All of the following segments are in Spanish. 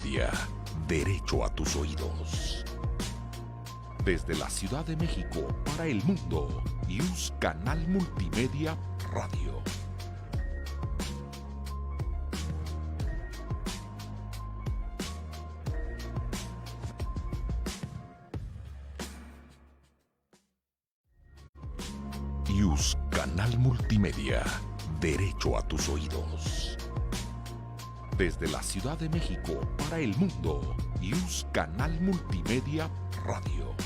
Multimedia, derecho a tus oídos. Desde la Ciudad de México para el mundo, Yus Canal Multimedia Radio. Yus Canal Multimedia, derecho a tus oídos. Desde la Ciudad de México para el mundo, Yus Canal Multimedia Radio.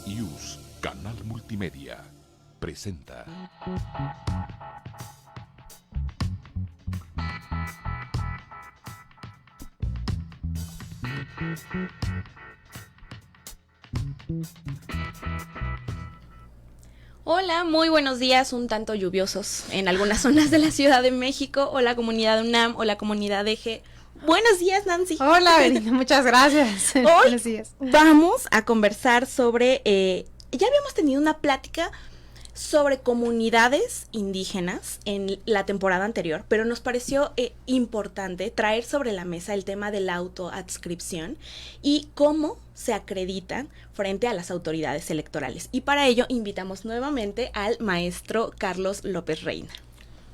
Yus Canal Multimedia presenta. Hola, muy buenos días, un tanto lluviosos en algunas zonas de la Ciudad de México. Hola comunidad UNAM, hola comunidad EGE. Buenos días, Nancy. Hola, Benita, muchas gracias. Hoy buenos días. Vamos a conversar sobre, ya habíamos tenido una plática sobre comunidades indígenas en la temporada anterior, pero nos pareció importante traer sobre la mesa el tema de la autoadscripción y cómo se acreditan frente a las autoridades electorales. Y para ello invitamos nuevamente al maestro Carlos López Reina.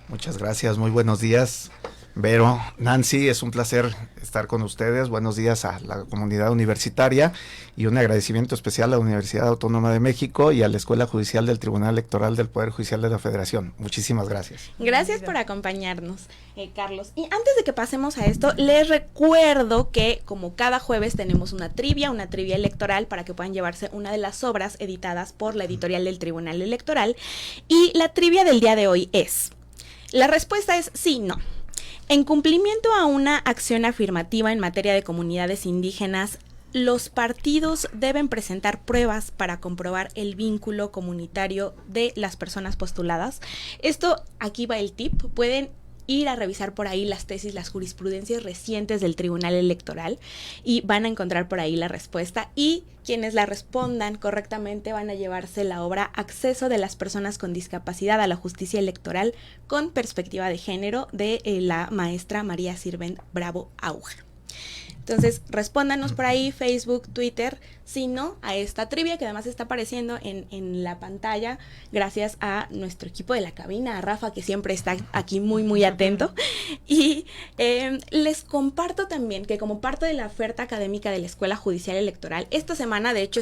Muchas gracias, muy buenos días, Vero, Nancy, es un placer estar con ustedes. Buenos días a la comunidad universitaria y un agradecimiento especial a la Universidad Autónoma de México y a la Escuela Judicial del Tribunal Electoral del Poder Judicial de la Federación. Muchísimas gracias. Gracias por acompañarnos, Carlos. Y antes de que pasemos a esto, les recuerdo que como cada jueves tenemos una trivia electoral para que puedan llevarse una de las obras editadas por la editorial del Tribunal Electoral. Y la trivia del día de hoy es, la respuesta es sí, no. En cumplimiento a una acción afirmativa en materia de comunidades indígenas, los partidos deben presentar pruebas para comprobar el vínculo comunitario de las personas postuladas. Esto, aquí va el tip, pueden ir a revisar por ahí las tesis, las jurisprudencias recientes del Tribunal Electoral y van a encontrar por ahí la respuesta, y quienes la respondan correctamente van a llevarse la obra Acceso de las personas con discapacidad a la justicia electoral con perspectiva de género de la maestra María Sirvent Bravo Auja. Entonces, respóndanos por ahí, Facebook, Twitter, si no, a esta trivia que además está apareciendo en la pantalla, gracias a nuestro equipo de la cabina, a Rafa, que siempre está aquí muy atento. Y les comparto también que como parte de la oferta académica de la Escuela Judicial Electoral, esta semana, de hecho,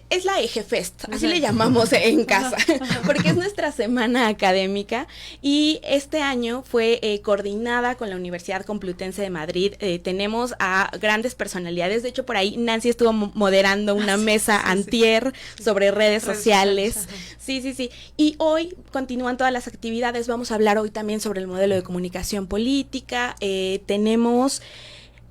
es la EGE Fest, así le llamamos en casa, porque es nuestra semana académica y este año fue coordinada con la Universidad Complutense de Madrid. Tenemos a grandes personalidades, de hecho por ahí Nancy estuvo moderando una mesa antier sobre redes sociales. Sí. Y hoy continúan todas las actividades, vamos a hablar hoy también sobre el modelo de comunicación política, tenemos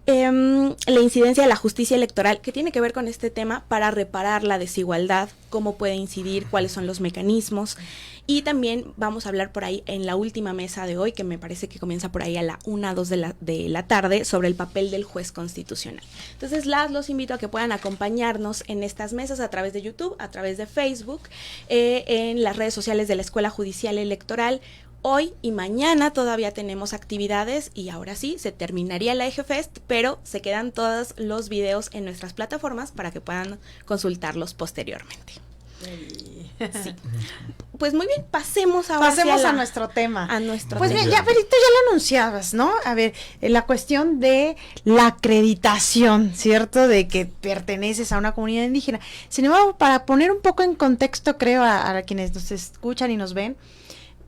la incidencia de la justicia electoral, que tiene que ver con este tema para reparar la desigualdad, cómo puede incidir, cuáles son los mecanismos, y también vamos a hablar por ahí en la última mesa de hoy, que me parece que comienza por ahí a la 1, 2 de la tarde, sobre el papel del juez constitucional. Entonces los invito a que puedan acompañarnos en estas mesas a través de YouTube, a través de Facebook, en las redes sociales de la Escuela Judicial Electoral. Hoy y mañana todavía tenemos actividades y ahora sí, se terminaría la EGE Fest, pero se quedan todos los videos en nuestras plataformas para que puedan consultarlos posteriormente. Sí. Pues muy bien, pasemos a nuestro tema. Pues bien, ya, Berito, ya lo anunciabas, ¿no? A ver, la cuestión de la acreditación, ¿cierto? De que perteneces a una comunidad indígena. Sin embargo, para poner un poco en contexto, creo, a quienes nos escuchan y nos ven,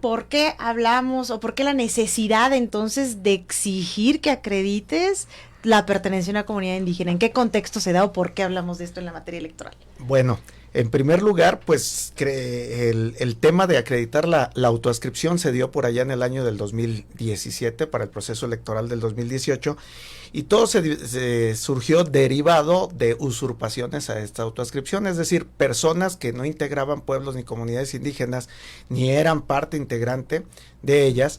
¿por qué hablamos o por qué la necesidad entonces de exigir que acredites la pertenencia a una comunidad indígena? ¿En qué contexto se da o por qué hablamos de esto en la materia electoral? Bueno, en primer lugar, pues el tema de acreditar la autoadscripción se dio por allá en el año del 2017 para el proceso electoral del 2018 y todo se surgió derivado de usurpaciones a esta autoadscripción, es decir, personas que no integraban pueblos ni comunidades indígenas ni eran parte integrante de ellas,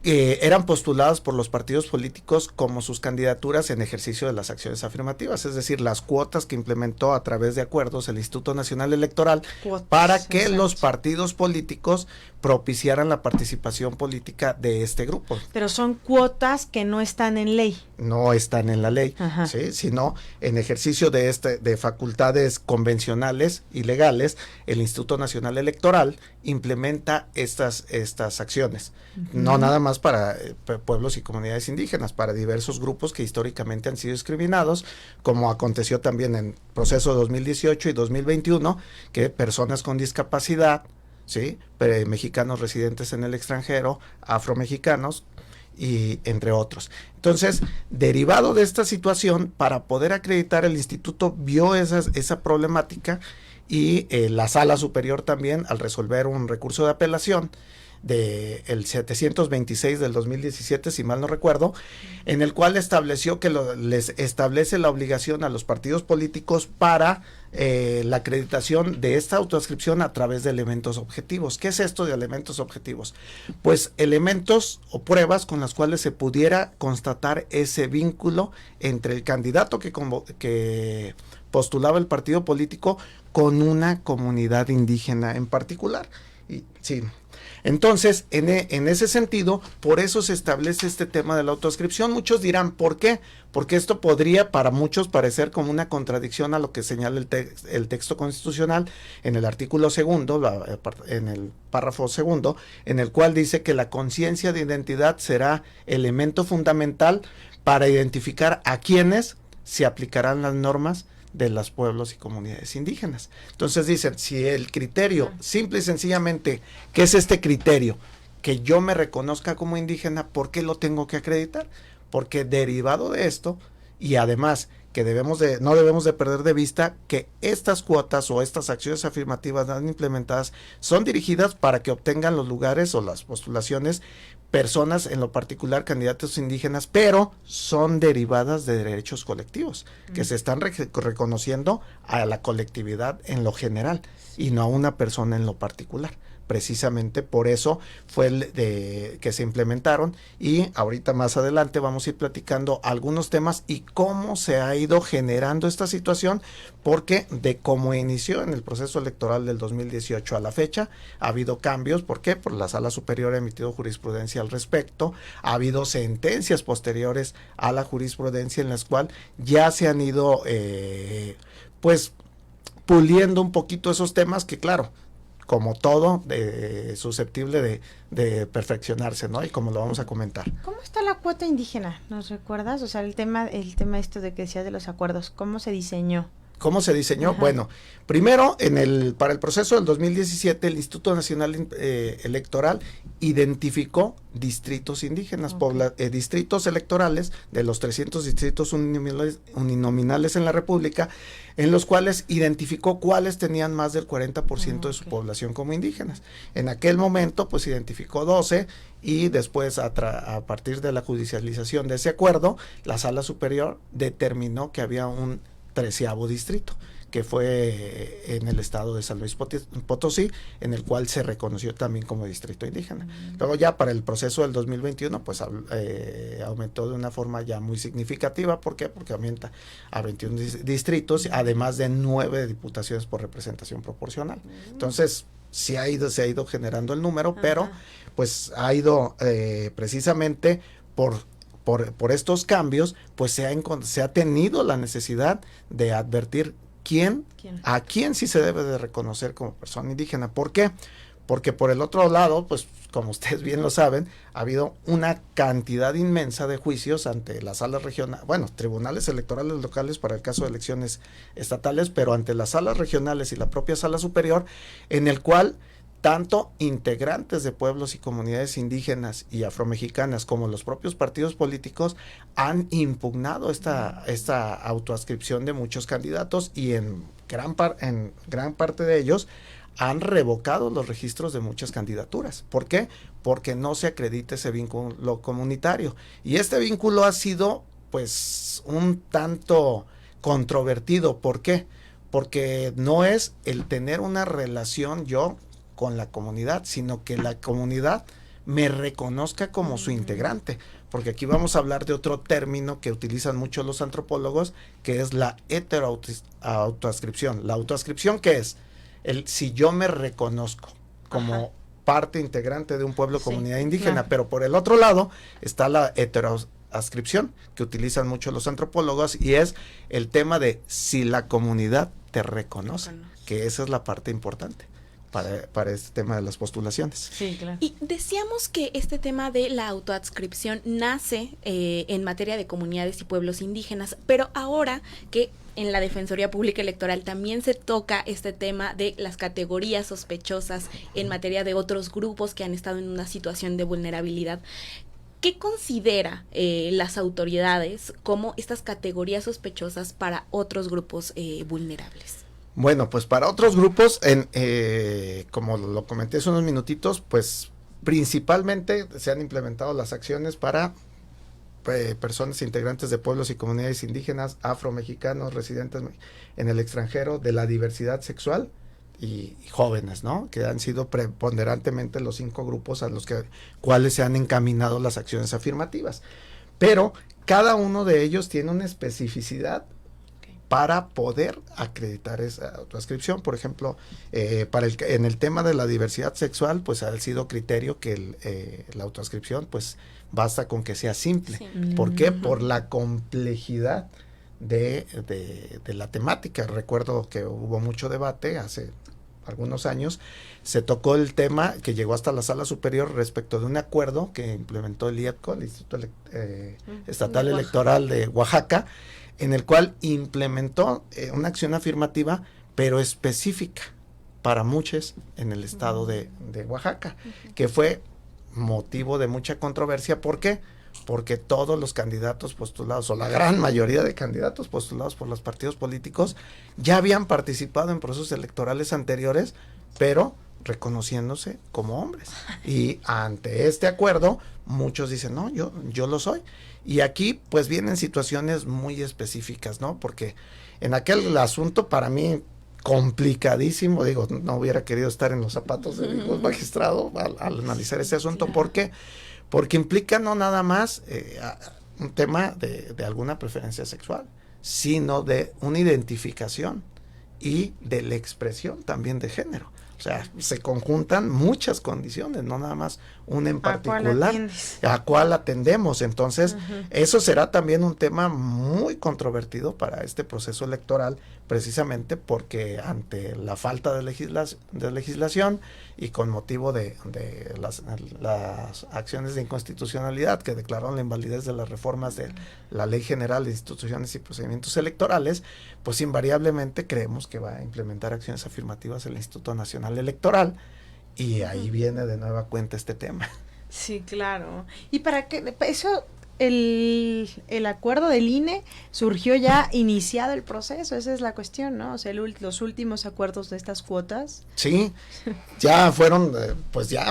eran postuladas por los partidos políticos como sus candidaturas en ejercicio de las acciones afirmativas, es decir, las cuotas que implementó a través de acuerdos el Instituto Nacional Electoral para que los partidos políticos propiciaran la participación política de este grupo. Pero son cuotas que no están en ley. No están en la ley, ¿sí? Sino en ejercicio de facultades convencionales y legales, el Instituto Nacional Electoral implementa estas acciones, no nada más para pueblos y comunidades indígenas, para diversos grupos que históricamente han sido discriminados, como aconteció también en proceso 2018 y 2021, que personas con discapacidad, ¿sí? Mexicanos residentes en el extranjero, afromexicanos, y entre otros. Entonces, derivado de esta situación, para poder acreditar, el instituto vio esa problemática y la Sala Superior también, al resolver un recurso de apelación del 726 del 2017, si mal no recuerdo, en el cual estableció que les establece la obligación a los partidos políticos para la acreditación de esta autoadscripción a través de elementos objetivos. ¿Qué es esto de elementos objetivos? Pues elementos o pruebas con las cuales se pudiera constatar ese vínculo entre el candidato que postulaba el partido político con una comunidad indígena en particular. Y sí. Entonces, en ese sentido, por eso se establece este tema de la autoadscripción. Muchos dirán, ¿por qué? Porque esto podría para muchos parecer como una contradicción a lo que señala el texto constitucional en el artículo segundo, en el párrafo segundo, en el cual dice que la conciencia de identidad será elemento fundamental para identificar a quienes se aplicarán las normas de los pueblos y comunidades indígenas. Entonces dicen, si el criterio, simple y sencillamente, ¿qué es este criterio? Que yo me reconozca como indígena, ¿por qué lo tengo que acreditar? Porque derivado de esto, y además que no debemos de perder de vista que estas cuotas o estas acciones afirmativas implementadas son dirigidas para que obtengan los lugares o las postulaciones personas, en lo particular candidatos indígenas, pero son derivadas de derechos colectivos que se están reconociendo a la colectividad en lo general y no a una persona en lo particular. Precisamente por eso fue que se implementaron, y ahorita más adelante vamos a ir platicando algunos temas y cómo se ha ido generando esta situación, porque de cómo inició en el proceso electoral del 2018 a la fecha ha habido cambios. ¿Por qué? Por la Sala Superior ha emitido jurisprudencia al respecto, ha habido sentencias posteriores a la jurisprudencia en las cuales ya se han ido pues puliendo un poquito esos temas que, claro, como todo, susceptible de perfeccionarse, ¿no? Y como lo vamos a comentar. ¿Cómo está la cuota indígena? ¿Nos recuerdas? O sea, el tema esto de que decías de los acuerdos, ¿cómo se diseñó? ¿Cómo se diseñó? Ajá. Bueno, primero, para el proceso del 2017, el Instituto Nacional Electoral identificó distritos indígenas, distritos electorales de los 300 distritos uninominales en la República, en los cuales identificó cuáles tenían más del 40% de su población como indígenas. En aquel momento, pues identificó 12, y después, a partir de la judicialización de ese acuerdo, la Sala Superior determinó que había un 13º distrito, que fue en el estado de San Luis Potosí, en el cual se reconoció también como distrito indígena. Luego ya para el proceso del 2021, pues aumentó de una forma ya muy significativa. ¿Por qué? Porque aumenta a 21 distritos, además de 9 diputaciones por representación proporcional. Entonces, sí se ha ido generando el número, pero pues ha ido precisamente por estos cambios, pues se ha tenido la necesidad de advertir a quién sí se debe de reconocer como persona indígena. ¿Por qué? Porque por el otro lado, pues como ustedes bien lo saben, ha habido una cantidad inmensa de juicios ante las salas regionales, tribunales electorales locales para el caso de elecciones estatales, pero ante las salas regionales y la propia Sala Superior, en el cual tanto integrantes de pueblos y comunidades indígenas y afromexicanas como los propios partidos políticos han impugnado esta autoadscripción de muchos candidatos, y en gran parte de ellos han revocado los registros de muchas candidaturas. ¿Por qué? Porque no se acredita ese vínculo comunitario. Y este vínculo ha sido pues un tanto controvertido. ¿Por qué? Porque no es el tener una relación yo con la comunidad, sino que la comunidad me reconozca como su integrante, porque aquí vamos a hablar de otro término que utilizan mucho los antropólogos, que es la heteroautoadscripción. La autoadscripción, ¿qué es? Si yo me reconozco como parte integrante de un pueblo, comunidad indígena, claro. pero por el otro lado está la heteroadscripción, que utilizan mucho los antropólogos, y es el tema de si la comunidad te reconoce, que esa es la parte importante para este tema de las postulaciones. Sí, claro. Y decíamos que este tema de la autoadscripción nace en materia de comunidades y pueblos indígenas, pero ahora que en la Defensoría Pública Electoral también se toca este tema de las categorías sospechosas en materia de otros grupos que han estado en una situación de vulnerabilidad. ¿Qué considera las autoridades como estas categorías sospechosas para otros grupos vulnerables? Bueno, pues para otros grupos, como lo comenté hace unos minutitos, pues principalmente se han implementado las acciones para personas integrantes de pueblos y comunidades indígenas, afromexicanos, residentes en el extranjero, de la diversidad sexual y jóvenes, ¿no? Que han sido preponderantemente los 5 grupos a los cuales se han encaminado las acciones afirmativas. Pero cada uno de ellos tiene una especificidad para poder acreditar esa autoadscripción. Por ejemplo, en el tema de la diversidad sexual, pues ha sido criterio que la autoadscripción, pues basta con que sea simple. Sí. ¿Por qué? Por la complejidad de la temática. Recuerdo que hubo mucho debate hace algunos años, se tocó el tema que llegó hasta la Sala Superior respecto de un acuerdo que implementó el IEPCO, el Instituto Estatal Electoral de Oaxaca, en el cual implementó una acción afirmativa, pero específica para muchos en el estado de Oaxaca, que fue motivo de mucha controversia. ¿Por qué? Porque todos los candidatos postulados, o la gran mayoría de candidatos postulados por los partidos políticos, ya habían participado en procesos electorales anteriores, pero reconociéndose como hombres. Y ante este acuerdo, muchos dicen, no, yo lo soy. Y aquí pues vienen situaciones muy específicas, ¿no? Porque en aquel asunto para mí complicadísimo, digo, no hubiera querido estar en los zapatos de un magistrado al analizar ese asunto. ¿Por qué? Porque implica no nada más un tema de alguna preferencia sexual, sino de una identificación y de la expresión también de género. O sea, se conjuntan muchas condiciones, no nada más una en particular, a cuál atendemos. Entonces, eso será también un tema muy controvertido para este proceso electoral, precisamente porque ante la falta de legislación y con motivo de las acciones de inconstitucionalidad que declararon la invalidez de las reformas de la Ley General de Instituciones y Procedimientos Electorales, pues invariablemente creemos que va a implementar acciones afirmativas el Instituto Nacional Electoral, y ahí viene de nueva cuenta este tema. Sí, claro. Y para que eso, el acuerdo del INE surgió ya iniciado el proceso, esa es la cuestión, ¿no? O sea, los últimos acuerdos de estas cuotas. Sí, ya fueron, pues ya,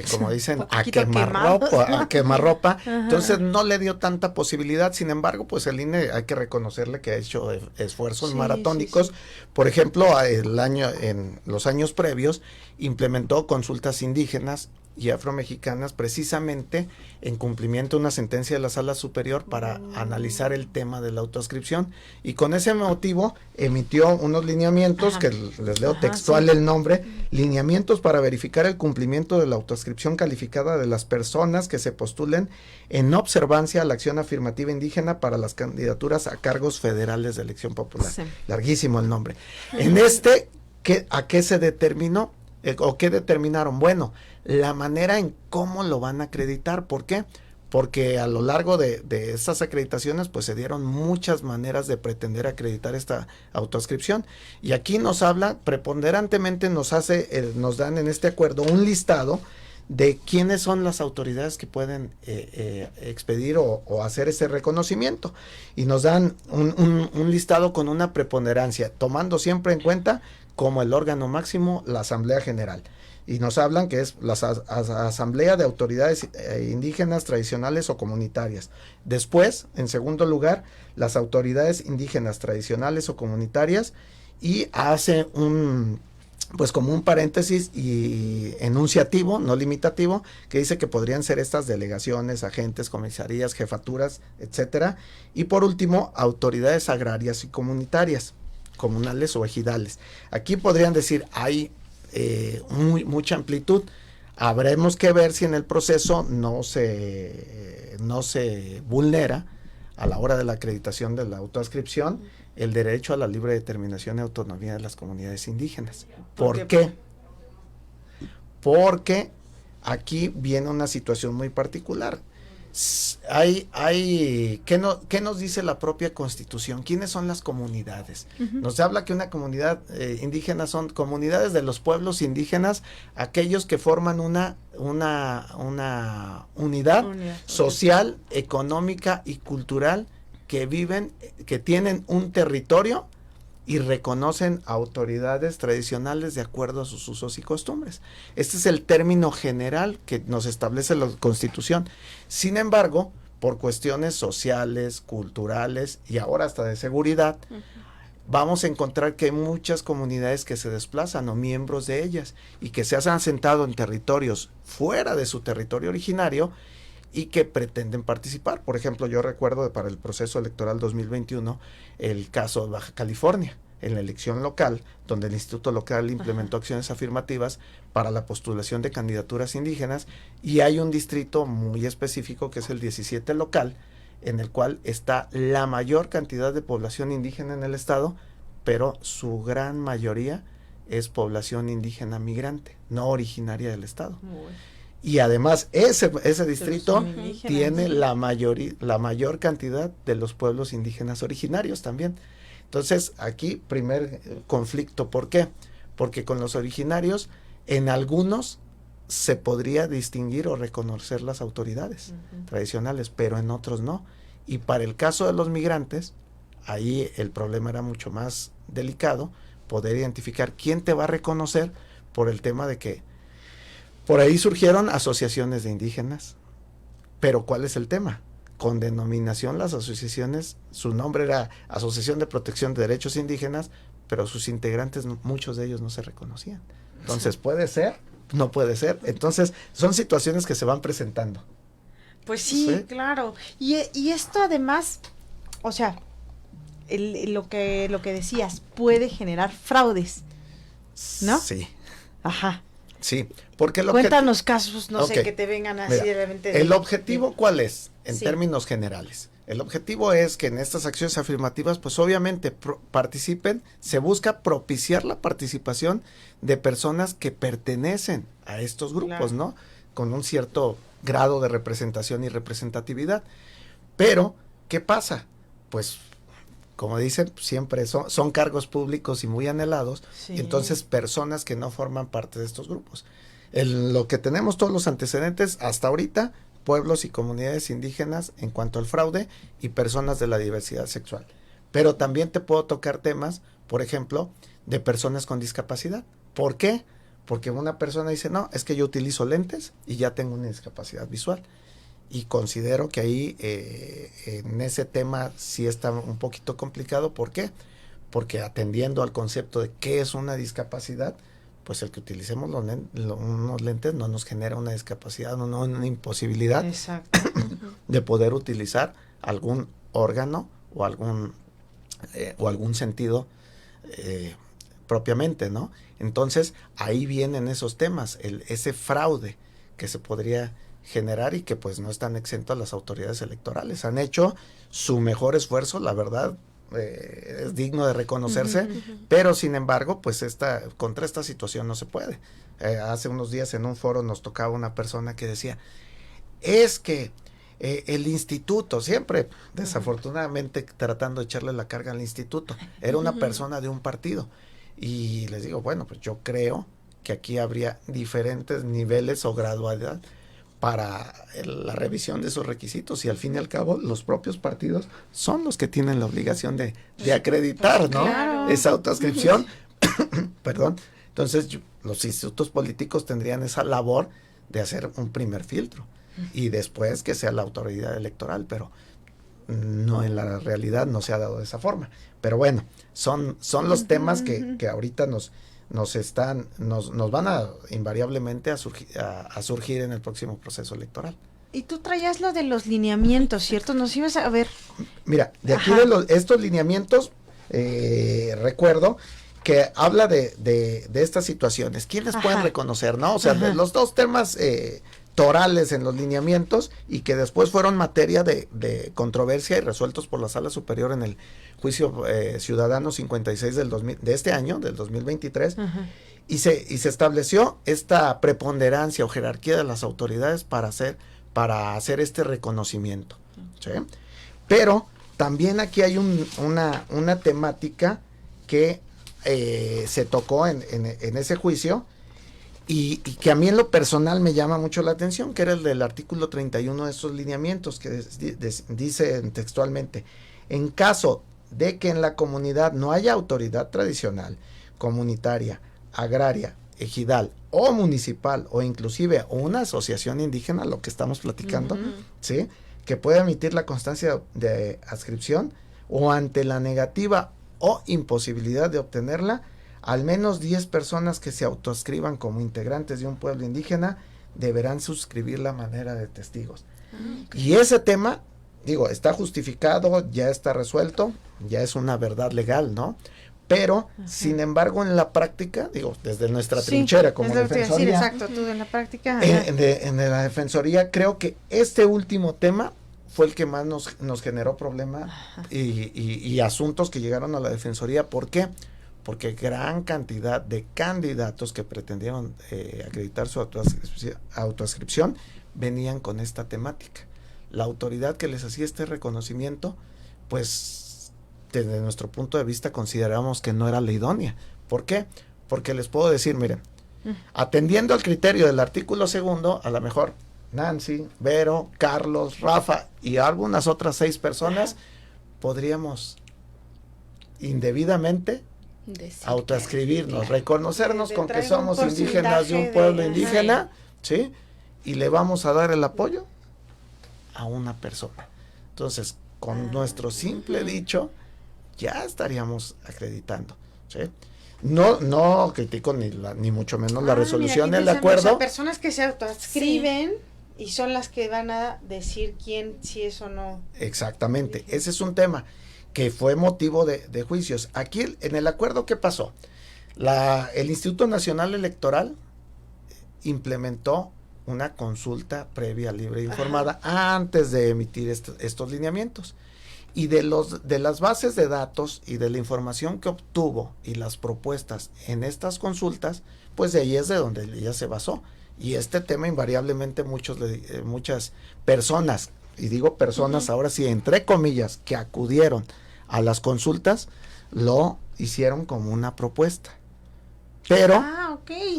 como dicen, a quemarropa. Entonces no le dio tanta posibilidad. Sin embargo, pues el INE hay que reconocerle que ha hecho esfuerzos maratónicos. Sí. Por ejemplo, en los años previos implementó consultas indígenas y afromexicanas, precisamente en cumplimiento de una sentencia de la Sala Superior para analizar el tema de la autoadscripción, y con ese motivo emitió unos lineamientos, que les leo textual el nombre: lineamientos para verificar el cumplimiento de la autoadscripción calificada de las personas que se postulen en observancia a la acción afirmativa indígena para las candidaturas a cargos federales de elección popular. Sí. Larguísimo el nombre. En ¿a qué se determinó? ¿O qué determinaron? Bueno, la manera en cómo lo van a acreditar. ¿Por qué? Porque a lo largo de estas acreditaciones pues se dieron muchas maneras de pretender acreditar esta autoadscripción, y aquí nos habla preponderantemente, nos dan en este acuerdo un listado de quiénes son las autoridades que pueden expedir o hacer ese reconocimiento, y nos dan un listado con una preponderancia, tomando siempre en cuenta como el órgano máximo la Asamblea General, y nos hablan que es la Asamblea de Autoridades Indígenas Tradicionales o Comunitarias. Después, en segundo lugar, las autoridades indígenas tradicionales o comunitarias, y hace pues como un paréntesis y enunciativo, no limitativo, que dice que podrían ser estas delegaciones, agentes, comisarías, jefaturas, etcétera. Y por último, autoridades agrarias y comunitarias, comunales o ejidales. Aquí podrían decir, hay mucha amplitud. Habremos que ver si en el proceso no se vulnera a la hora de la acreditación de la autoadscripción el derecho a la libre determinación y autonomía de las comunidades indígenas. ¿Por qué? Porque aquí viene una situación muy particular. ¿Qué nos dice la propia Constitución? ¿Quiénes son las comunidades? Nos habla que una comunidad indígena son comunidades de los pueblos indígenas, aquellos que forman una unidad social, económica y cultural, que viven, que tienen un territorio y reconocen autoridades tradicionales de acuerdo a sus usos y costumbres. Este es el término general que nos establece la Constitución. Sin embargo, por cuestiones sociales, culturales y ahora hasta de seguridad, vamos a encontrar que hay muchas comunidades que se desplazan o miembros de ellas y que se han asentado en territorios fuera de su territorio originario y que pretenden participar. Por ejemplo, yo recuerdo para el proceso electoral 2021 el caso de Baja California, en la elección local, donde el Instituto Local implementó acciones afirmativas para la postulación de candidaturas indígenas, y hay un distrito muy específico que es el 17 local, en el cual está la mayor cantidad de población indígena en el estado, pero su gran mayoría es población indígena migrante, no originaria del estado. Y además ese distrito tiene la mayor cantidad de los pueblos indígenas originarios también. Entonces, aquí primer conflicto, ¿por qué? Porque con los originarios, en algunos se podría distinguir o reconocer las autoridades tradicionales, pero en otros no. Y para el caso de los migrantes, ahí el problema era mucho más delicado, poder identificar quién te va a reconocer, por el tema de que por ahí surgieron asociaciones de indígenas, pero ¿cuál es el tema? Con denominación las asociaciones, su nombre era Asociación de Protección de Derechos Indígenas, pero sus integrantes, muchos de ellos no se reconocían. Entonces, ¿puede ser? No puede ser. Entonces, son situaciones que se van presentando. Pues sí, claro. Y esto además, o sea, lo que decías, puede generar fraudes, ¿no? Sí. Ajá. Sí, porque cuéntanos casos, no sé, que te vengan así de repente. ¿El objetivo cuál es? En términos generales. El objetivo es que en estas acciones afirmativas, pues obviamente participen, se busca propiciar la participación de personas que pertenecen a estos grupos, ¿no? Con un cierto grado de representación y representatividad. Pero, ¿qué pasa? Pues, como dicen, siempre son cargos públicos y muy anhelados, y entonces personas que no forman parte de estos grupos. Lo que tenemos todos los antecedentes hasta ahorita, pueblos y comunidades indígenas en cuanto al fraude y personas de la diversidad sexual. Pero también te puedo tocar temas, por ejemplo, de personas con discapacidad. ¿Por qué? Porque una persona dice, no, es que yo utilizo lentes y ya tengo una discapacidad visual. Y considero que ahí en ese tema sí está un poquito complicado. ¿Por qué? Porque atendiendo al concepto de qué es una discapacidad, pues el que utilicemos unos lentes no nos genera una discapacidad, no una imposibilidad de poder utilizar algún órgano o algún sentido propiamente, ¿no? Entonces ahí vienen esos temas, ese fraude que se podría generar y que pues no están exentos las autoridades electorales. Han hecho su mejor esfuerzo, la verdad, es digno de reconocerse, pero sin embargo, pues contra esta situación no se puede. Hace unos días en un foro nos tocaba una persona que decía, es que el instituto, siempre desafortunadamente tratando de echarle la carga al instituto, era una persona de un partido. Y les digo, bueno, pues yo creo que aquí habría diferentes niveles o gradualidad para la revisión de esos requisitos, y al fin y al cabo los propios partidos son los que tienen la obligación de acreditar, ¿no? Claro. Esa autoadscripción. Perdón. Entonces los institutos políticos tendrían esa labor de hacer un primer filtro y después que sea la autoridad electoral, pero no, en la realidad no se ha dado de esa forma. Pero bueno, son los temas que ahorita nos van a invariablemente a surgir en el próximo proceso electoral. Y tú traías lo de los lineamientos, ¿cierto? Nos ibas a ver. Mira, de aquí estos lineamientos, recuerdo que habla de estas situaciones. ¿Quiénes pueden reconocer, no? O sea, de los dos temas torales en los lineamientos y que después fueron materia de controversia y resueltos por la Sala Superior en el juicio ciudadano 56 de este año, del 2023, y se estableció esta preponderancia o jerarquía de las autoridades para hacer este reconocimiento, ¿sí? Pero también aquí hay una temática que se tocó en ese juicio y que a mí en lo personal me llama mucho la atención, que era el del artículo 31 de estos lineamientos, que dice textualmente: en caso de que en la comunidad no haya autoridad tradicional, comunitaria, agraria, ejidal o municipal, o inclusive una asociación indígena, lo que estamos platicando, ¿sí?, que pueda emitir la constancia de adscripción, o ante la negativa o imposibilidad de obtenerla, al menos 10 personas que se autoascriban como integrantes de un pueblo indígena deberán suscribir la manera de testigos. Y ese tema, digo, está justificado, ya está resuelto, ya es una verdad legal, ¿no? Pero, sin embargo, en la práctica, digo, desde nuestra trinchera como defensoría, exacto, tú en la práctica. en la defensoría, creo que este último tema fue el que más nos generó problema y asuntos que llegaron a la defensoría. ¿Por qué? Porque gran cantidad de candidatos que pretendieron acreditar su autoascripción venían con esta temática. La autoridad que les hacía este reconocimiento, pues desde nuestro punto de vista consideramos que no era la idónea. ¿Por qué? Porque les puedo decir, miren, atendiendo al criterio del artículo 2, a lo mejor Nancy, Vero, Carlos, Rafa y algunas otras 6 personas podríamos indebidamente autoascribirnos, reconocernos con que somos indígenas de un pueblo indígena, ¿sí? Y le vamos a dar el apoyo a una persona. Entonces, con nuestro simple dicho, ya estaríamos acreditando, ¿sí? No critico ni mucho menos la resolución del acuerdo. O sea, personas que se autoascriben y son las que van a decir quién, si es o no. Exactamente, ese es un tema que fue motivo de juicios. Aquí en el acuerdo, ¿qué pasó? El Instituto Nacional Electoral implementó una consulta previa, libre e informada antes de emitir estos lineamientos. Y de las bases de datos y de la información que obtuvo y las propuestas en estas consultas, pues de ahí es de donde ella se basó. Y este tema invariablemente muchas personas, y digo personas ahora sí, entre comillas, que acudieron a las consultas, lo hicieron como una propuesta. Pero,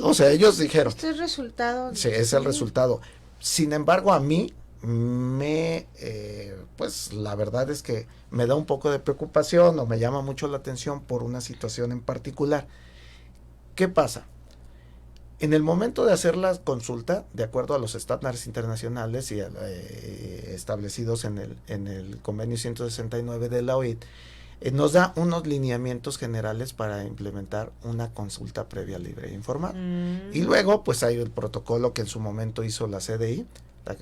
o sea, ellos dijeron. Este es el resultado. Sí, es el resultado. Sin embargo, a mí pues la verdad es que me da un poco de preocupación o me llama mucho la atención por una situación en particular. ¿Qué pasa? En el momento de hacer la consulta, de acuerdo a los estándares internacionales y establecidos en el convenio 169 de la OIT, nos da unos lineamientos generales para implementar una consulta previa, libre e informada. Y luego, pues hay el protocolo que en su momento hizo la CDI,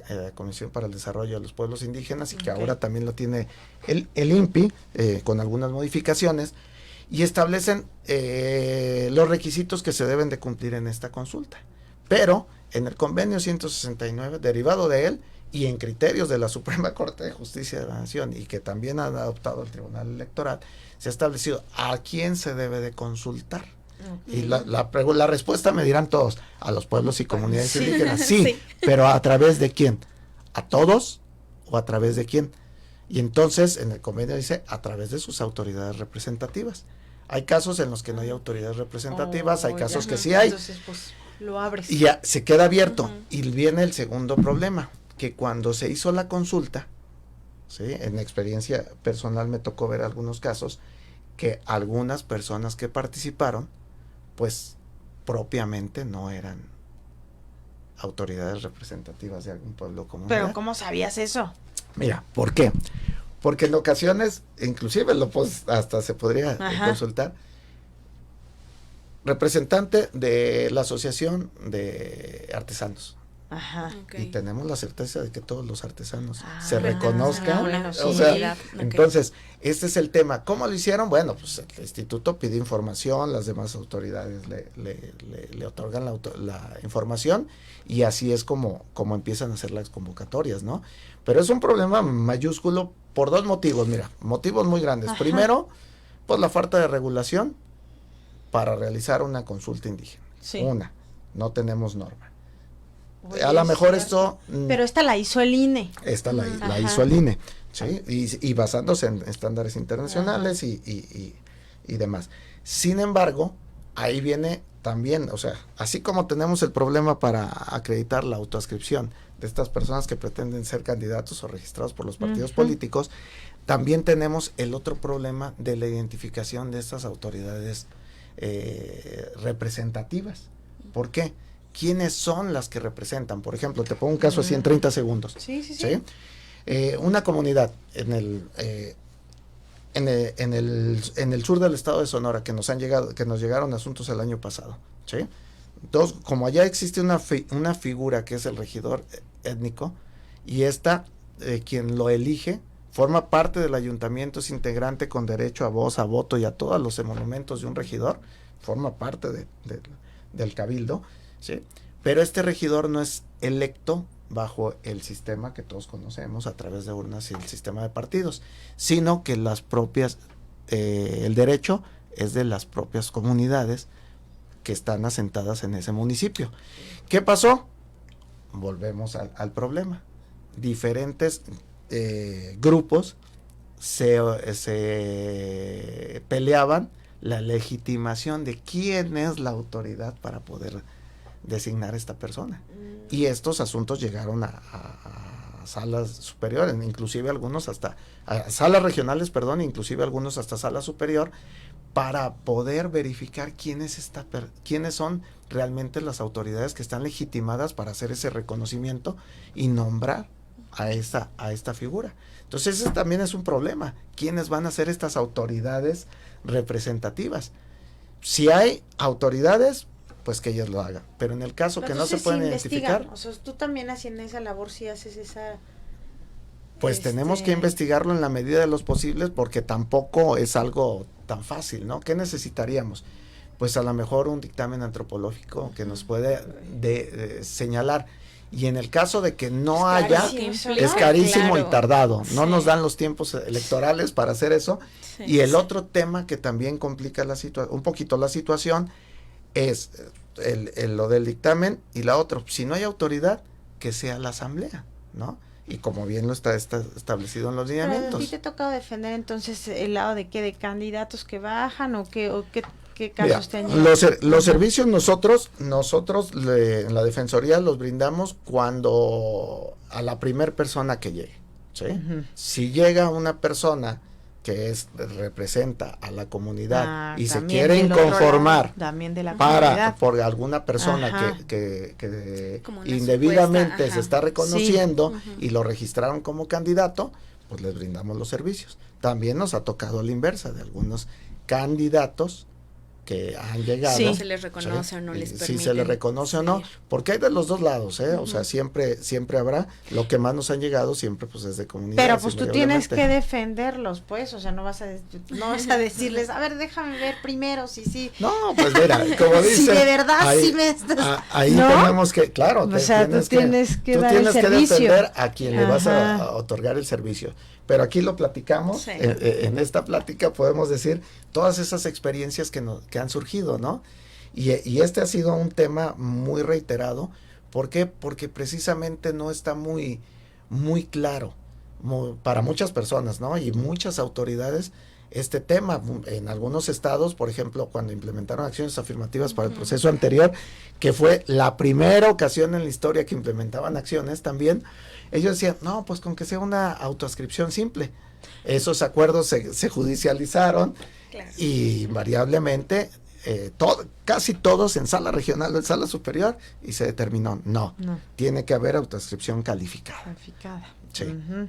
la Comisión para el Desarrollo de los Pueblos Indígenas, y que ahora también lo tiene el INPI, con algunas modificaciones, y establecen los requisitos que se deben de cumplir en esta consulta. Pero en el convenio 169, derivado de él, y en criterios de la Suprema Corte de Justicia de la Nación, y que también ha adoptado el Tribunal Electoral, se ha establecido a quién se debe de consultar. Y la respuesta me dirán todos: a los pueblos y comunidades indígenas. Sí, pero ¿a través de quién? ¿A todos o a través de quién? Y entonces en el convenio dice a través de sus autoridades representativas. Hay casos en los que no hay autoridades representativas, hay casos que sí hay. Entonces, pues, lo abres. Y ya se queda abierto. Y viene el segundo problema, que cuando se hizo la consulta, ¿sí?, en experiencia personal me tocó ver algunos casos que algunas personas que participaron, pues propiamente no eran autoridades representativas de algún pueblo o comunidad. ¿Pero cómo sabías eso? Mira, ¿por qué? Porque en ocasiones, inclusive hasta se podría consultar, representante de la Asociación de Artesanos Ajá. Ok. y tenemos la certeza de que todos los artesanos Ah, se reconozcan. bueno, O sí. sea, Ok. entonces, este es el tema. ¿Cómo lo hicieron? Bueno, pues el instituto pide información, las demás autoridades le otorgan la información y así es como empiezan a hacer las convocatorias, ¿no? Pero es un problema mayúsculo por dos motivos, mira, motivos muy grandes. Ajá. Primero, pues la falta de regulación para realizar una consulta indígena. Sí. Una, no tenemos norma. Oye, A lo es mejor cierto. esto... Pero esta la hizo el INE. Esta la Ajá. hizo el INE, ¿sí? Y basándose en estándares internacionales y demás. Sin embargo, ahí viene también, o sea, así como tenemos el problema para acreditar la autoadscripción de estas personas que pretenden ser candidatos o registrados por los partidos políticos, también tenemos el otro problema de la identificación de estas autoridades representativas. ¿Por qué? ¿Quiénes son las que representan? Por ejemplo, te pongo un caso así en 30 segundos. Sí. ¿Sí? Una comunidad en el sur del estado de Sonora que nos llegaron asuntos el año pasado, ¿sí? Entonces, como allá existe una figura que es el regidor étnico, y quien lo elige, forma parte del ayuntamiento, es integrante con derecho a voz, a voto y a todos los emolumentos de un regidor, forma parte del cabildo, ¿sí? Pero este regidor no es electo bajo el sistema que todos conocemos a través de urnas y el sistema de partidos, sino que el derecho es de las propias comunidades que están asentadas en ese municipio. ¿Qué pasó? Volvemos al problema. Diferentes grupos se peleaban la legitimación de quién es la autoridad para poder designar a esta persona. Y estos asuntos llegaron a salas superiores, inclusive algunos a salas regionales, inclusive algunos hasta sala superior, para poder verificar quiénes son realmente las autoridades que están legitimadas para hacer ese reconocimiento y nombrar a esta figura. Entonces ese también es un problema. ¿Quiénes van a ser estas autoridades representativas? Si hay autoridades, pues que ellas lo hagan. Pero en el caso que no se pueden identificar, O sea, tú también haciendo esa labor, si haces esa... pues tenemos que investigarlo en la medida de los posibles, porque tampoco es algo tan fácil, ¿no? ¿Qué necesitaríamos? Pues a lo mejor un dictamen antropológico que nos puede señalar. Y en el caso de que no haya, es carísimo claro. y tardado. No Sí. nos dan los tiempos electorales para hacer eso. Sí, Y el sí. otro tema que también complica un poquito la situación es lo del dictamen, y la otra, si no hay autoridad, que sea la asamblea, ¿no? Y como bien lo está establecido en los Pero a lineamientos. ti te ha tocado defender entonces el lado de qué, de candidatos que bajan o qué Mira, casos te han llegado? los servicios nosotros en la defensoría los brindamos cuando a la primer persona que llegue, ¿sí? Ujú. Si llega una persona que representa a la comunidad y se También quiere del otro inconformar lado, también de la comunidad. por alguna persona Ajá. que Como una indebidamente supuesta, se está reconociendo Sí. Ujú. y lo registraron como candidato, pues les brindamos los servicios. También nos ha tocado a la inversa de algunos candidatos que han llegado. Sí. Se les reconoce o no les Si permiten se les reconoce o no, seguir. porque hay de los dos lados, ¿eh? O Ujú. sea, siempre habrá. Lo que más nos han llegado siempre pues es de comunidades. Pero pues tú tienes que invariablemente. defenderlos, pues, o sea, no vas a decirles, a ver, déjame ver primero si sí. No, pues mira, como dice. Si de verdad sí me estás... Ahí ¿no? tenemos que, claro, O sea, tú tienes que dar el tienes que servicio. defender a quien le vas Ajá. a otorgar el servicio. Pero aquí lo platicamos, Sí. en esta plática podemos decir todas esas experiencias que han surgido, ¿no? Y este ha sido un tema muy reiterado. ¿Por qué? Porque precisamente no está muy claro para muchas personas, ¿no? Y muchas autoridades este tema. En algunos estados, por ejemplo, cuando implementaron acciones afirmativas para el proceso anterior, que fue la primera ocasión en la historia que implementaban acciones también, ellos decían, no, pues con que sea una autoadscripción simple. Esos acuerdos se judicializaron Claro. y invariablemente casi todos en sala regional o en sala superior, y se determinó, no, No. tiene que haber autoadscripción calificada. Calificada. Sí. Ujú.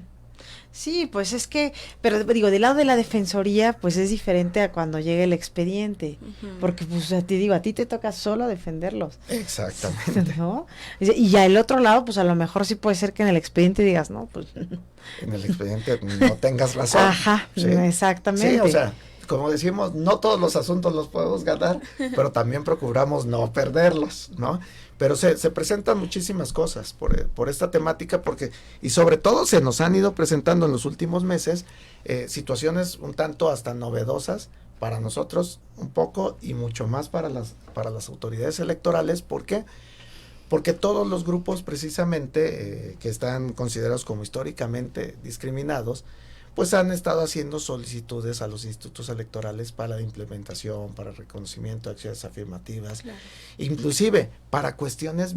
Sí, pues es que, pero digo, del lado de la defensoría, pues es diferente a cuando llega el expediente, porque pues te digo, a ti te toca solo defenderlos. Exactamente. ¿No? Y ya el otro lado, pues a lo mejor sí puede ser que en el expediente digas, no, pues. En el expediente no tengas razón. Ajá, ¿sí? exactamente. Sí, o sea, como decimos, no todos los asuntos los podemos ganar, pero también procuramos no perderlos, ¿no? Pero se presentan muchísimas cosas por esta temática, porque, y sobre todo se nos han ido presentando en los últimos meses situaciones un tanto hasta novedosas para nosotros, un poco y mucho más para las autoridades electorales. ¿Por qué? Porque todos los grupos precisamente que están considerados como históricamente discriminados, pues han estado haciendo solicitudes a los institutos electorales para la implementación, para reconocimiento de acciones afirmativas, claro. Inclusive para cuestiones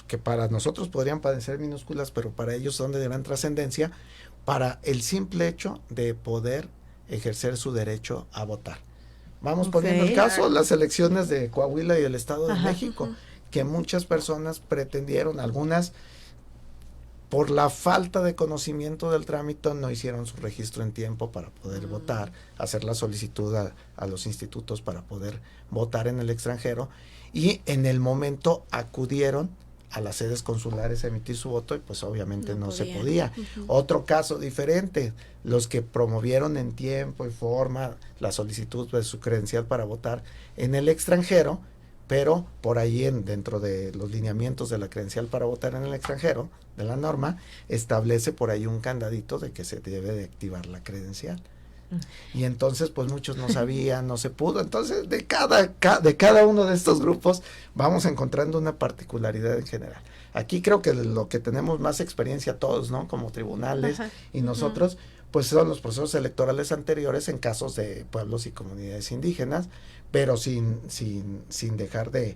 que para nosotros podrían parecer minúsculas, pero para ellos son de gran trascendencia, para el simple hecho de poder ejercer su derecho a votar. Vamos poniendo el caso, las elecciones de Coahuila y el Estado de México, que muchas personas pretendieron, algunas por la falta de conocimiento del trámite no hicieron su registro en tiempo para poder votar, hacer la solicitud a los institutos para poder votar en el extranjero, y en el momento acudieron a las sedes consulares a emitir su voto y pues obviamente no se podía. Otro caso diferente, los que promovieron en tiempo y forma la solicitud de su credencial para votar en el extranjero, pero por ahí dentro de los lineamientos de la credencial para votar en el extranjero, de la norma, establece por ahí un candadito de que se debe de activar la credencial. Y entonces pues muchos no sabían, no se pudo. Entonces de cada uno de estos grupos vamos encontrando una particularidad en general. Aquí creo que lo que tenemos más experiencia todos, ¿no? Como tribunales y nosotros, pues son los procesos electorales anteriores en casos de pueblos y comunidades indígenas, pero sin dejar de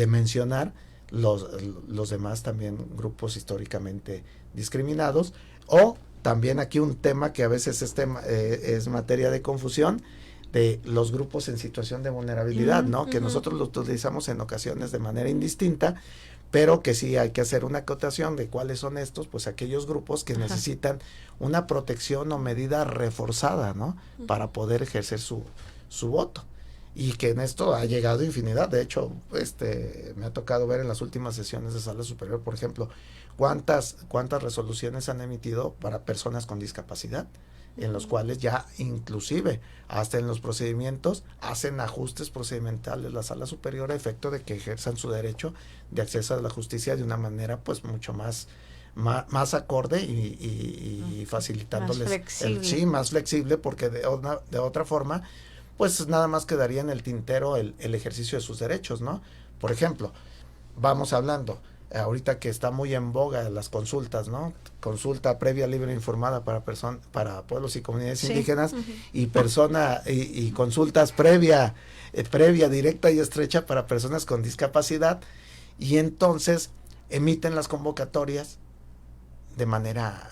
mencionar los demás también grupos históricamente discriminados. O también aquí un tema que a veces es materia de confusión, de los grupos en situación de vulnerabilidad, ¿no? Que nosotros lo utilizamos en ocasiones de manera indistinta, pero que sí hay que hacer una acotación de cuáles son estos, pues aquellos grupos que necesitan una protección o medida reforzada, ¿no? Para poder ejercer su voto. Y que en esto ha llegado infinidad. De hecho, me ha tocado ver en las últimas sesiones de Sala Superior, por ejemplo, cuántas resoluciones han emitido para personas con discapacidad, en los cuales ya inclusive hasta en los procedimientos hacen ajustes procedimentales la Sala Superior a efecto de que ejerzan su derecho de acceso a la justicia de una manera pues mucho más acorde y facilitándoles más flexible, porque de otra forma pues nada más quedaría en el tintero el ejercicio de sus derechos, ¿no? Por ejemplo, vamos hablando, ahorita que está muy en boga las consultas, ¿no? Consulta previa libre e informada para pueblos y comunidades indígenas, y consultas previa directa y estrecha para personas con discapacidad, y entonces emiten las convocatorias de manera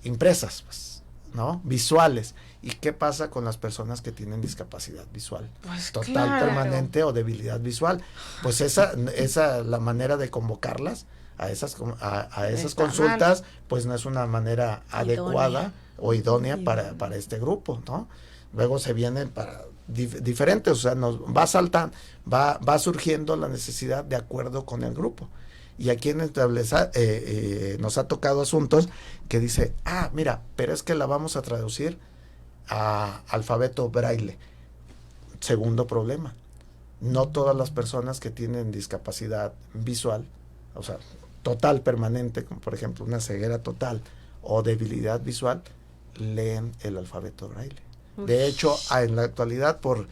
impresas, pues, ¿no? Visuales. ¿Y qué pasa con las personas que tienen discapacidad visual? Pues total, permanente o debilidad visual. Pues esa la manera de convocarlas a esas consultas, pues no es una manera adecuada o idónea para este grupo, ¿no? Luego se vienen para diferentes, o sea, va surgiendo la necesidad de acuerdo con el grupo. Y aquí en el tableza nos ha tocado asuntos que dice, mira, pero es que la vamos a traducir a alfabeto braille. Segundo problema, no todas las personas que tienen discapacidad visual, o sea, total permanente, como por ejemplo una ceguera total o debilidad visual, leen el alfabeto braille. De hecho, en la actualidad, por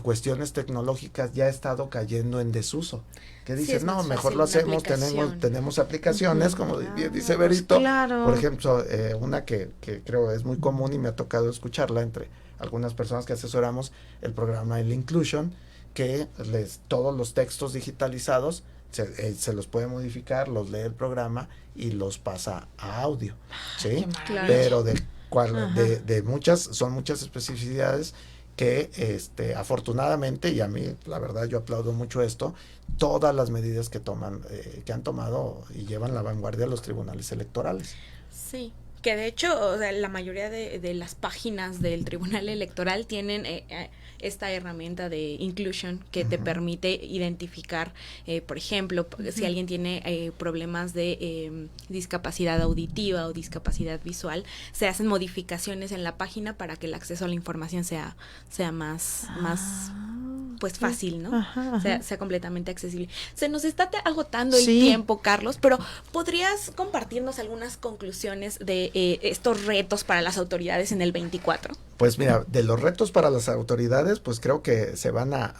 cuestiones tecnológicas, ya ha estado cayendo en desuso. Que dicen, no, mejor lo hacemos, tenemos aplicaciones, como dice Berito. Claro. Por ejemplo, una que creo es muy común y me ha tocado escucharla entre algunas personas que asesoramos, el programa El Inclusion, que todos los textos digitalizados se los puede modificar, los lee el programa y los pasa a audio, ¿sí? Claro. Pero son muchas especificidades que afortunadamente, y a mí la verdad yo aplaudo mucho esto, todas las medidas que han tomado y llevan la vanguardia a los tribunales electorales. Sí, que de hecho, o sea, la mayoría de las páginas del Tribunal Electoral tienen esta herramienta de inclusion que te permite identificar, por ejemplo, si alguien tiene problemas de discapacidad auditiva o discapacidad visual, se hacen modificaciones en la página para que el acceso a la información sea más pues fácil, ¿no? Sea completamente accesible. Se nos está agotando el tiempo, Carlos, pero ¿podrías compartirnos algunas conclusiones de estos retos para las autoridades en el 24? Pues mira, de los retos para las autoridades, pues creo que se van a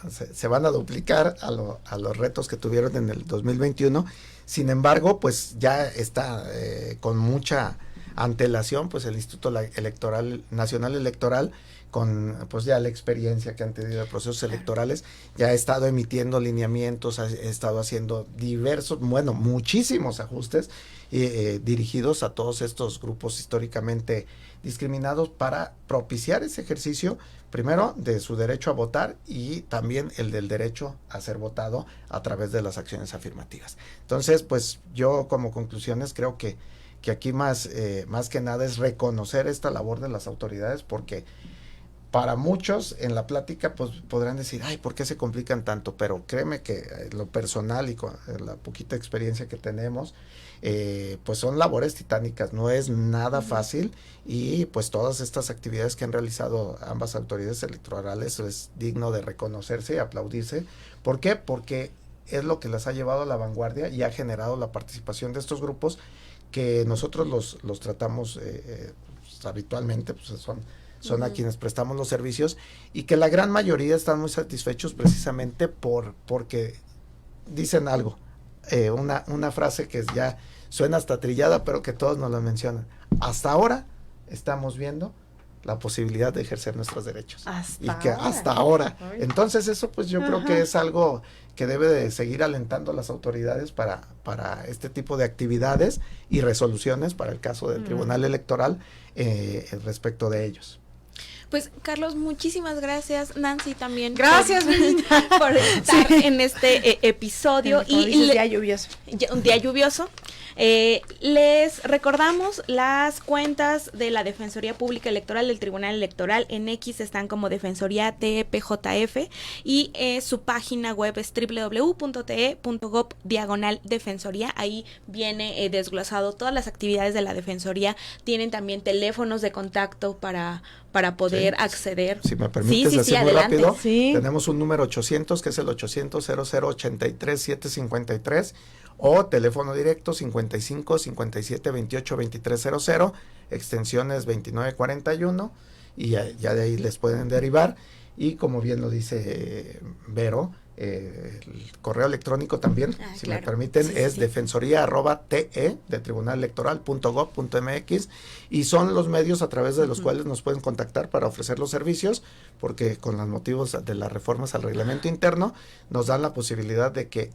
duplicar a los retos que tuvieron en el 2021. Sin embargo, pues ya está con mucha antelación, pues el Instituto Nacional Electoral, con pues ya la experiencia que han tenido de procesos electorales, ya ha estado emitiendo lineamientos, ha estado haciendo muchísimos ajustes dirigidos a todos estos grupos históricamente discriminados para propiciar ese ejercicio, primero de su derecho a votar y también el del derecho a ser votado a través de las acciones afirmativas. Entonces, pues yo como conclusiones creo que aquí más que nada es reconocer esta labor de las autoridades, porque para muchos en la plática pues podrán decir, ay, ¿por qué se complican tanto? Pero créeme que lo personal y con la poquita experiencia que tenemos, pues son labores titánicas, no es nada fácil, y pues todas estas actividades que han realizado ambas autoridades electorales es digno de reconocerse y aplaudirse. ¿Por qué? Porque es lo que las ha llevado a la vanguardia y ha generado la participación de estos grupos que nosotros los tratamos pues, habitualmente, pues son a quienes prestamos los servicios, y que la gran mayoría están muy satisfechos precisamente porque dicen algo, una frase que ya suena hasta trillada, pero que todos nos la mencionan. Hasta ahora estamos viendo la posibilidad de ejercer nuestros derechos. Hasta ahora. Entonces eso pues yo creo que es algo que debe de seguir alentando a las autoridades para este tipo de actividades y resoluciones para el caso del Tribunal Electoral respecto de ellos. Pues, Carlos, muchísimas gracias. Nancy también. Gracias, por estar en este episodio. Un día lluvioso. Un día lluvioso. Les recordamos las cuentas de la Defensoría Pública Electoral del Tribunal Electoral. En X están como Defensoría TEPJF, y su página web es www.te.gov/defensoría. Ahí viene desglosado todas las actividades de la Defensoría. Tienen también teléfonos de contacto para poder acceder. Si me permites decir muy adelante. rápido, tenemos un número 800 que es el 800-0083-753, o teléfono directo 55 57 28 2300, extensiones 2941, y ya de ahí les pueden derivar. Y como bien lo dice Vero, el correo electrónico también, si me permiten, es defensoría@te de tribunalectoral.gov.mx, y son los medios a través de los cuales nos pueden contactar para ofrecer los servicios, porque con los motivos de las reformas al reglamento interno nos dan la posibilidad de que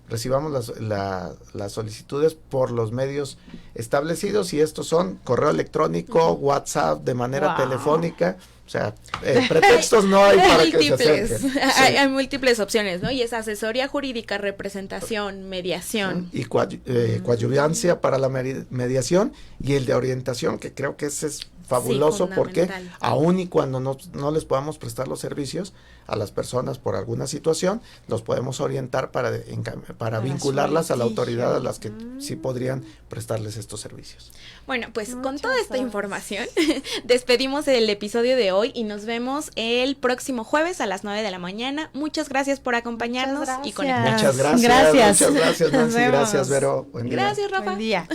recibamos las solicitudes por los medios establecidos, y estos son correo electrónico, WhatsApp, de manera telefónica. O sea, pretextos no hay para que se acerquen. Hay múltiples opciones, ¿no? Y es asesoría jurídica, representación, mediación. Y coadyuvancia para la mediación, y el de orientación, que creo que ese es fabuloso, porque aun y cuando no les podamos prestar los servicios a las personas por alguna situación, los podemos orientar para vincularlas a la autoridad a las que sí podrían prestarles estos servicios. Bueno, pues con toda esta información despedimos el episodio de hoy y nos vemos el próximo jueves a las 9 de la mañana. Muchas gracias por acompañarnos y conectarnos. Muchas gracias. Muchas gracias, Nancy. Gracias, Vero. Buen día. Gracias, Rafa. Buen día.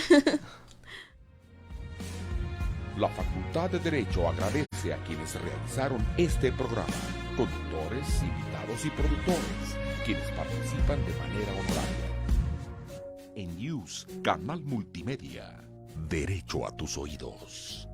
La Facultad de Derecho agradece a quienes realizaron este programa, conductores, invitados y productores, quienes participan de manera honoraria. En News, Canal Multimedia, Derecho a tus oídos.